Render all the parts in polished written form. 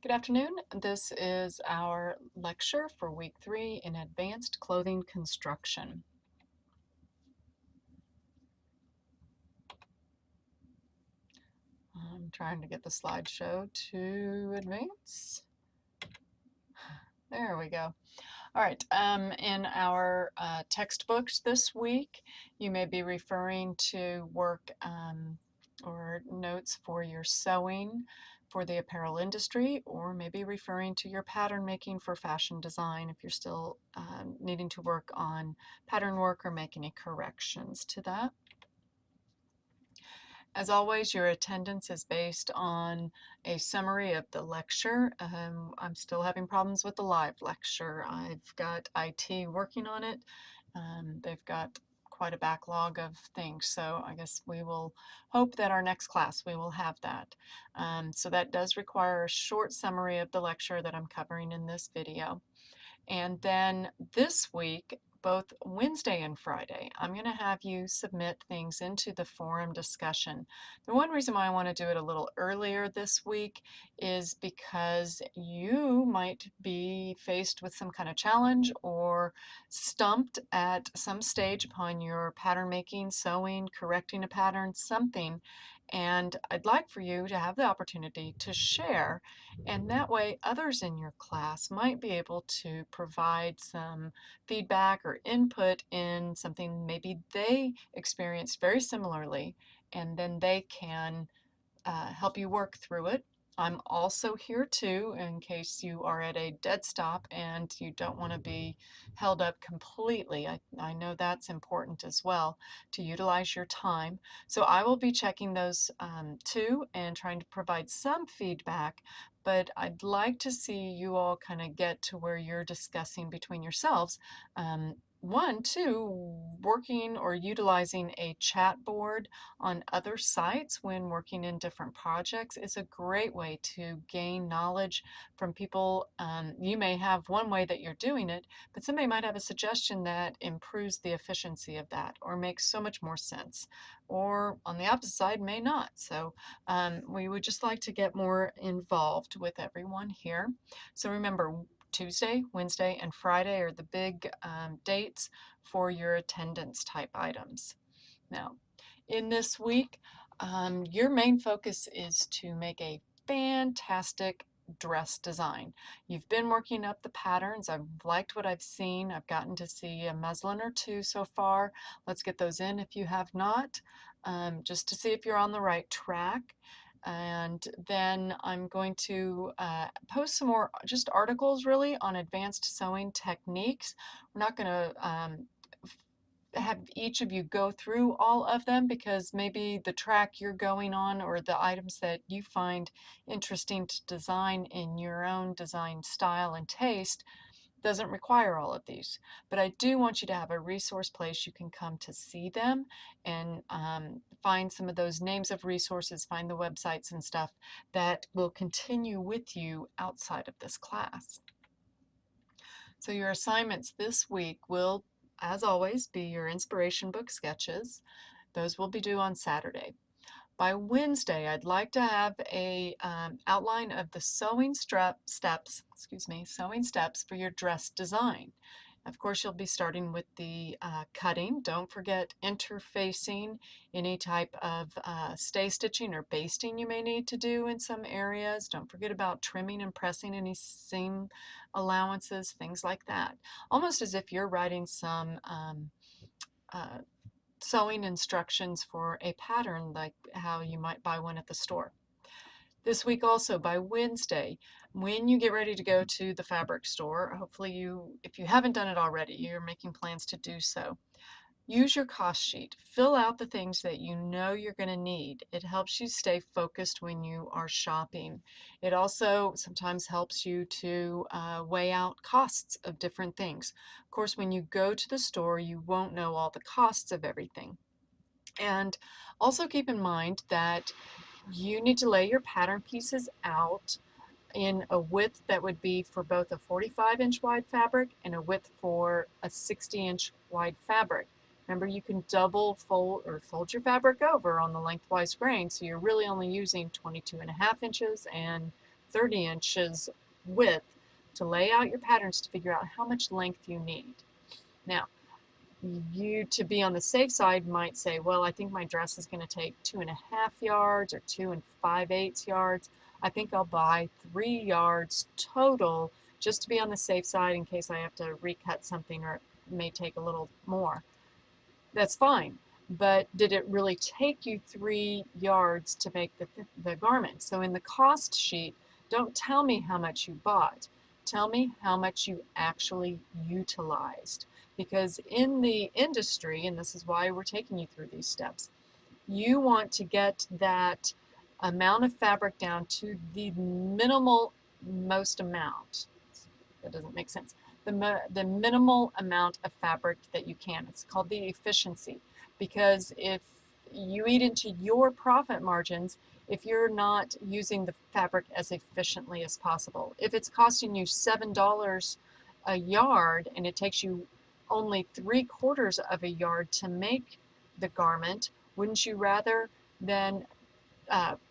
Good afternoon. This is our lecture for week 3 in advanced clothing construction. I'm trying to get the slideshow to advance. There we go. All right, in our textbooks this week, you may be referring to work or notes for your sewing for the apparel industry, or maybe referring to your pattern making for fashion design if you're still needing to work on pattern work or make any corrections to that. As always, your attendance is based on a summary of the lecture. I'm still having problems with the live lecture. I've got IT working on it. They've got quite a backlog of things, so I guess we will hope that our next class we will have that. So that does require a short summary of the lecture that I'm covering in this video. And then this week, both Wednesday and Friday, I'm going to have you submit things into the forum discussion. The one reason why I want to do it a little earlier this week is because you might be faced with some kind of challenge or stumped at some stage upon your pattern making, sewing, correcting a pattern, something. And I'd like for you to have the opportunity to share, and that way others in your class might be able to provide some feedback or input in something maybe they experienced very similarly, and then they can help you work through it. I'm also here too in case you are at a dead stop and you don't want to be held up completely. I know that's important as well, to utilize your time. So I will be checking those too and trying to provide some feedback, but I'd like to see you all kind of get to where you're discussing between yourselves. One, two, working or utilizing a chat board on other sites when working in different projects is a great way to gain knowledge from people. You may have one way that you're doing it, but somebody might have a suggestion that improves the efficiency of that or makes so much more sense, or on the opposite side may not. So we would just like to get more involved with everyone here. So remember, Tuesday, Wednesday, and Friday are the big dates for your attendance type items. Now, in this week, your main focus is to make a fantastic dress design. You've been working up the patterns. I've liked what I've seen. I've gotten to see a muslin or two so far. Let's get those in if you have not, just to see if you're on the right track. And then I'm going to post some more just articles really on advanced sewing techniques. We're not going to have each of you go through all of them because maybe the track you're going on or the items that you find interesting to design in your own design style and taste doesn't require all of these. But I do want you to have a resource place you can come to see them and find some of those names of resources, find the websites and stuff that will continue with you outside of this class. So your assignments this week will, as always, be your inspiration book sketches. Those will be due on Saturday. By Wednesday, I'd like to have a outline of the sewing steps for your dress design. Of course, you'll be starting with the cutting. Don't forget interfacing, any type of stay stitching or basting you may need to do in some areas. Don't forget about trimming and pressing any seam allowances, things like that. Almost as if you're writing some uh, sewing instructions for a pattern like how you might buy one at the store. This week also, by Wednesday, when you get ready to go to the fabric store, hopefully if you haven't done it already, you're making plans to do so. Use your cost sheet. Fill out the things that you know you're going to need. It helps you stay focused when you are shopping. It also sometimes helps you to weigh out costs of different things. Of course, when you go to the store, you won't know all the costs of everything. And also keep in mind that you need to lay your pattern pieces out in a width that would be for both a 45-inch wide fabric and a width for a 60-inch wide fabric. Remember, you can double fold or fold your fabric over on the lengthwise grain, so you're really only using 22.5 inches and 30 inches width to lay out your patterns to figure out how much length you need. Now, you, to be on the safe side, might say, well, I think my dress is going to take 2.5 yards or 2 5/8 yards. I think I'll buy 3 yards total just to be on the safe side in case I have to recut something or it may take a little more. That's fine. But did it really take you 3 yards to make the garment? So in the cost sheet, don't tell me how much you bought. Tell me how much you actually utilized. Because in the industry, and this is why we're taking you through these steps, you want to get that amount of fabric down to the minimal most amount. That doesn't make sense. The minimal amount of fabric that you can. It's called the efficiency, because if you eat into your profit margins if you're not using the fabric as efficiently as possible. If it's costing you $7 a yard and it takes you only 3/4 of a yard to make the garment, wouldn't you rather than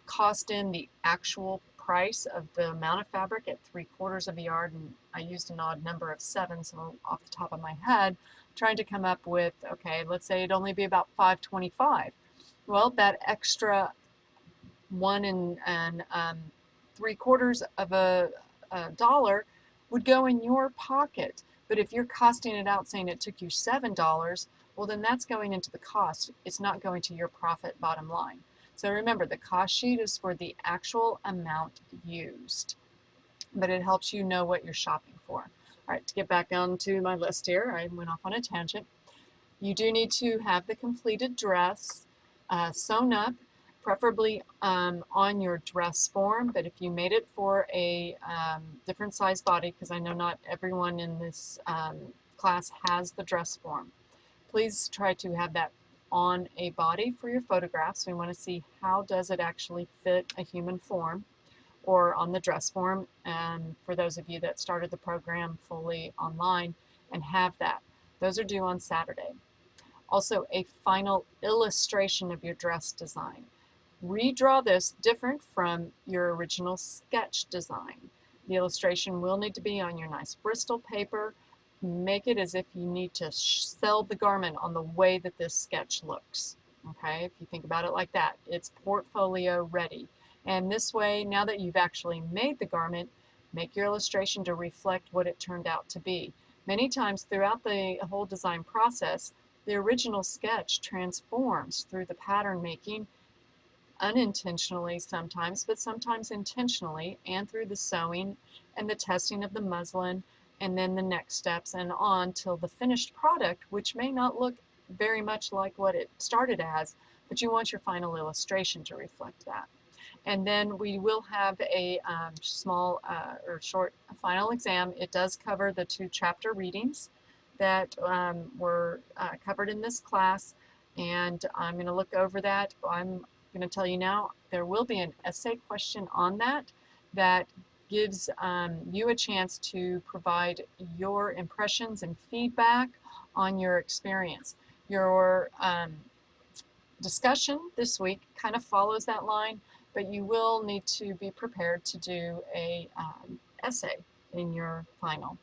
cost in the actual price of the amount of fabric at 3/4 of a yard, and I used an odd number of 7, so off the top of my head, trying to come up with, okay, let's say it'd only be about $5.25. Well, that extra 1 3/4 of a dollar would go in your pocket. But if you're costing it out saying it took you $7, well, then that's going into the cost. It's not going to your profit bottom line. So remember, the cost sheet is for the actual amount used, but it helps you know what you're shopping for. All right, to get back onto my list here, I went off on a tangent. You do need to have the completed dress sewn up, preferably on your dress form, but if you made it for a different size body, because I know not everyone in this class has the dress form, please try to have that on a body for your photographs. We want to see how does it actually fit a human form, or on the dress form, and for those of you that started the program fully online and have that. Those are due on Saturday. Also, a final illustration of your dress design. Redraw this different from your original sketch design. The illustration will need to be on your nice Bristol paper. Make it as if you need to sell the garment on the way that this sketch looks. Okay, if you think about it like that, it's portfolio ready. And this way, now that you've actually made the garment, make your illustration to reflect what it turned out to be. Many times throughout the whole design process, the original sketch transforms through the pattern making, unintentionally sometimes, but sometimes intentionally, and through the sewing and the testing of the muslin, and then the next steps and on till the finished product, which may not look very much like what it started as, but you want your final illustration to reflect that. And then we will have a small or short final exam. It does cover the 2 chapter readings that were covered in this class, and I'm going to look over that. I'm going to tell you now, there will be an essay question on that that gives you a chance to provide your impressions and feedback on your experience. Your discussion this week kind of follows that line, but you will need to be prepared to do a essay in your final.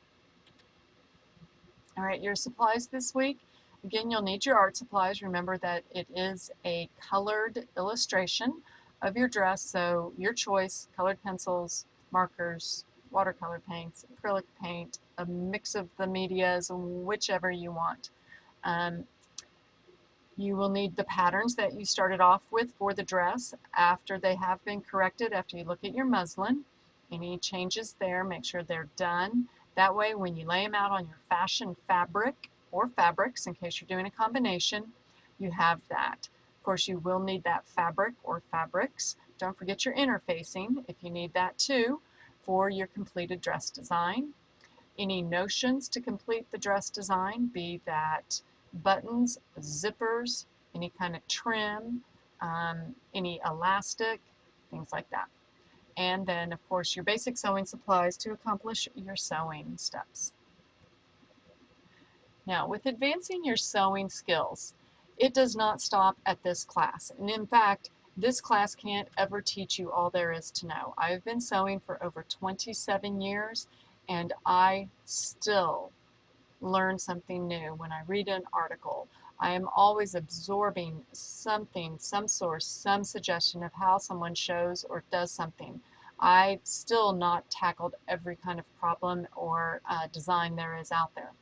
All right, your supplies this week. Again, you'll need your art supplies. Remember that it is a colored illustration of your dress, so your choice: colored pencils, markers, watercolor paints, acrylic paint, a mix of the medias, whichever you want. You will need the patterns that you started off with for the dress after they have been corrected, after you look at your muslin. Any changes there, make sure they're done. That way, when you lay them out on your fashion fabric or fabrics, in case you're doing a combination, you have that. Of course, you will need that fabric or fabrics. Don't forget your interfacing, if you need that too, for your completed dress design. Any notions to complete the dress design, be that buttons, zippers, any kind of trim, any elastic, things like that. And then, of course, your basic sewing supplies to accomplish your sewing steps. Now, with advancing your sewing skills, it does not stop at this class. And in fact, This class can't ever teach you all there is to know. I've been sewing for over 27 years and I still learn something new when I read an article. I am always absorbing something, some source, some suggestion of how someone shows or does something. I've still not tackled every kind of problem or design there is out there.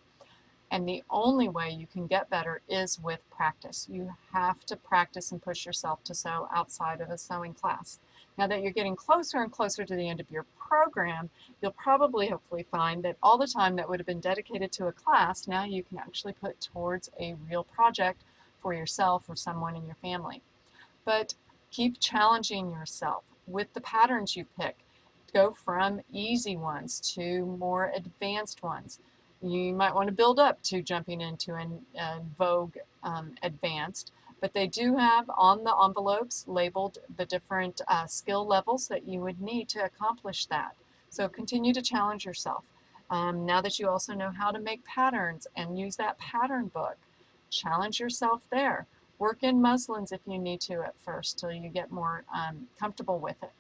And the only way you can get better is with practice. You have to practice and push yourself to sew outside of a sewing class. Now that you're getting closer and closer to the end of your program, you'll probably hopefully find that all the time that would have been dedicated to a class, now you can actually put towards a real project for yourself or someone in your family. But keep challenging yourself with the patterns you pick. Go from easy ones to more advanced ones. You might want to build up to jumping into a Vogue Advanced, but they do have on the envelopes labeled the different skill levels that you would need to accomplish that. So continue to challenge yourself. Now that you also know how to make patterns and use that pattern book, challenge yourself there. Work in muslins if you need to at first till you get more comfortable with it.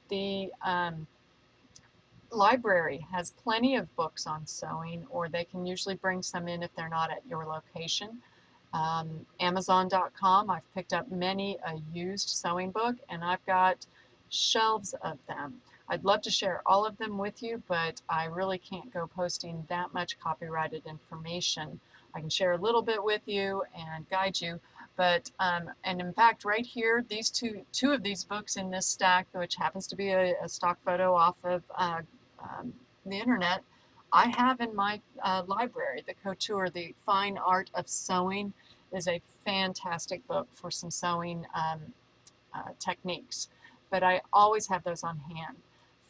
The library has plenty of books on sewing, or they can usually bring some in if they're not at your location. Amazon.com, I've picked up many a used sewing book, and I've got shelves of them. I'd love to share all of them with you, but I really can't go posting that much copyrighted information. I can share a little bit with you and guide you, but and in fact, right here, these two of these books in this stack, which happens to be a stock photo off of the internet, I have in my library. The Couture, The Fine Art of Sewing, is a fantastic book for some sewing techniques, but I always have those on hand.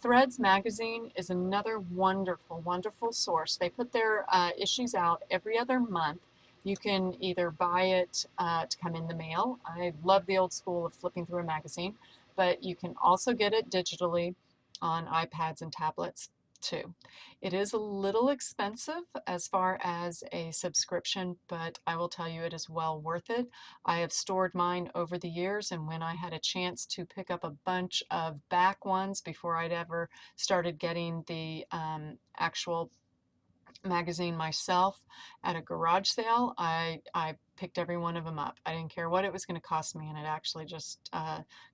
Threads magazine is another wonderful, wonderful source. They put their issues out every other month. You can either buy it to come in the mail. I love the old school of flipping through a magazine, but you can also get it digitally on iPads and tablets too. It is a little expensive as far as a subscription, but I will tell you it is well worth it. I have stored mine over the years, and when I had a chance to pick up a bunch of back ones before I'd ever started getting the actual magazine myself at a garage sale, I picked every one of them up. I didn't care what it was going to cost me, and it actually just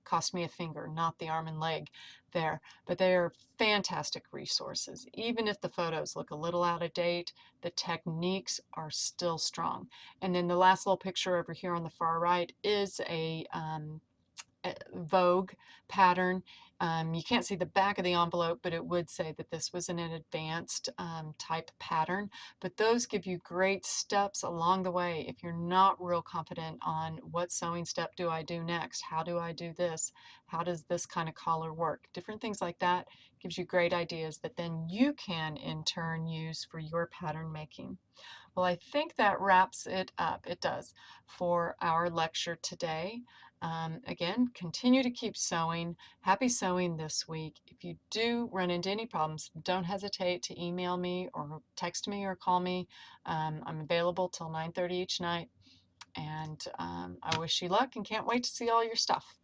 cost me a finger, not the arm and leg there. But they are fantastic resources. Even if the photos look a little out of date, the techniques are still strong. And then the last little picture over here on the far right is a Vogue pattern. You can't see the back of the envelope, but it would say that this was an advanced type pattern. But those give you great steps along the way if you're not real confident on what sewing step do I do next? How do I do this? How does this kind of collar work? Different things like that gives you great ideas that then you can in turn use for your pattern making. Well, I think that wraps it up. It does for our lecture today. Again, continue to keep sewing. Happy sewing this week. If you do run into any problems, don't hesitate to email me or text me or call me. I'm available till 9:30 each night. And I wish you luck and can't wait to see all your stuff.